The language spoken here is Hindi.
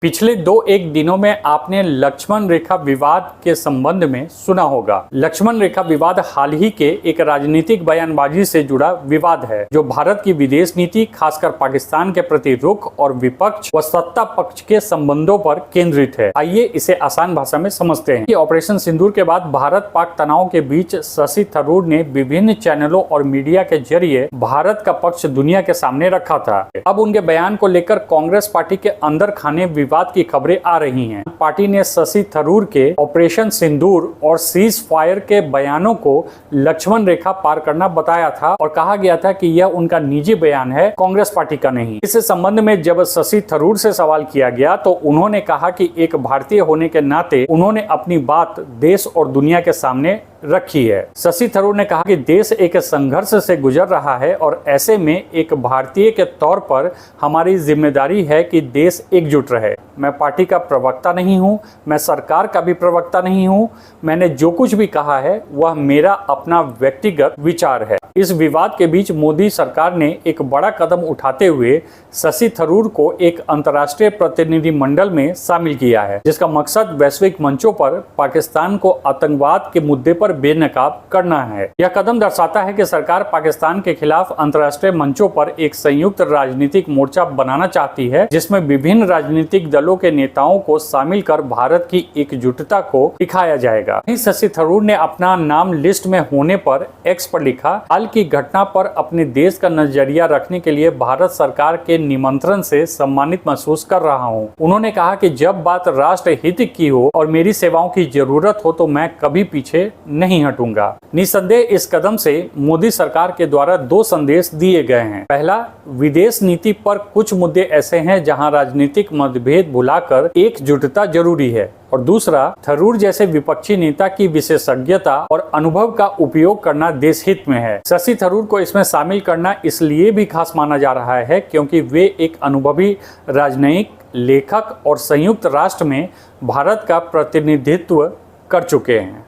पिछले एक दिनों में आपने लक्ष्मण रेखा विवाद के संबंध में सुना होगा। लक्ष्मण रेखा विवाद हाल ही के एक राजनीतिक बयानबाजी से जुड़ा विवाद है जो भारत की विदेश नीति, खासकर पाकिस्तान के प्रति रुख और विपक्ष व सत्ता पक्ष के संबंधों पर केंद्रित है। आइए इसे आसान भाषा में समझते हैं कि ऑपरेशन सिंदूर के बाद भारत पाक तनाव के बीच शशि थरूर ने विभिन्न चैनलों और मीडिया के जरिए भारत का पक्ष दुनिया के सामने रखा था। अब उनके बयान को लेकर कांग्रेस पार्टी के अंदर खाने विवाद की खबरें आ रही हैं। पार्टी ने शशि थरूर के ऑपरेशन सिंदूर और सीज फायर के बयानों को लक्ष्मण रेखा पार करना बताया था और कहा गया था कि यह उनका निजी बयान है, कांग्रेस पार्टी का नहीं। इस संबंध में जब शशि थरूर से सवाल किया गया तो उन्होंने कहा कि एक भारतीय होने के नाते उन्होंने अपनी बात देश और दुनिया के सामने रखी है। शशि थरूर ने कहा कि देश एक संघर्ष से गुजर रहा है और ऐसे में एक भारतीय के तौर पर हमारी जिम्मेदारी है कि देश एकजुट रहे। मैं पार्टी का प्रवक्ता नहीं हूं, मैं सरकार का भी प्रवक्ता नहीं हूं। मैंने जो कुछ भी कहा है वह मेरा अपना व्यक्तिगत विचार है। इस विवाद के बीच मोदी सरकार ने एक बड़ा कदम उठाते हुए शशि थरूर को एक अंतर्राष्ट्रीय प्रतिनिधि मंडल में शामिल किया है, जिसका मकसद वैश्विक मंचों पर पाकिस्तान को आतंकवाद के मुद्दे पर बेनकाब करना है। यह कदम दर्शाता है कि सरकार पाकिस्तान के खिलाफ अंतर्राष्ट्रीय मंचों पर एक संयुक्त राजनीतिक मोर्चा बनाना चाहती है, जिसमें विभिन्न राजनीतिक दलों के नेताओं को शामिल कर भारत की एकजुटता को दिखाया जाएगा। शशि थरूर ने अपना नाम लिस्ट में होने पर एक्स पर लिखा, हाल की घटना पर अपने देश का नजरिया रखने के लिए भारत सरकार के निमंत्रण से सम्मानित महसूस कर रहा हूं। उन्होंने कहा कि जब बात राष्ट्र हित की हो और मेरी सेवाओं की जरूरत हो तो मैं कभी पीछे नहीं हटूंगा। निसंदेह इस कदम से मोदी सरकार के द्वारा दो संदेश दिए गए हैं। पहला, विदेश नीति पर कुछ मुद्दे ऐसे हैं जहां राजनीतिक मतभेद भुलाकर एकजुटता जरूरी है, और दूसरा, थरूर जैसे विपक्षी नेता की विशेषज्ञता और अनुभव का उपयोग करना देश हित में है। शशि थरूर को इसमें शामिल करना इसलिए भी खास माना जा रहा है क्योंकि वे एक अनुभवी राजनयिक, लेखक और संयुक्त राष्ट्र में भारत का प्रतिनिधित्व कर चुके हैं।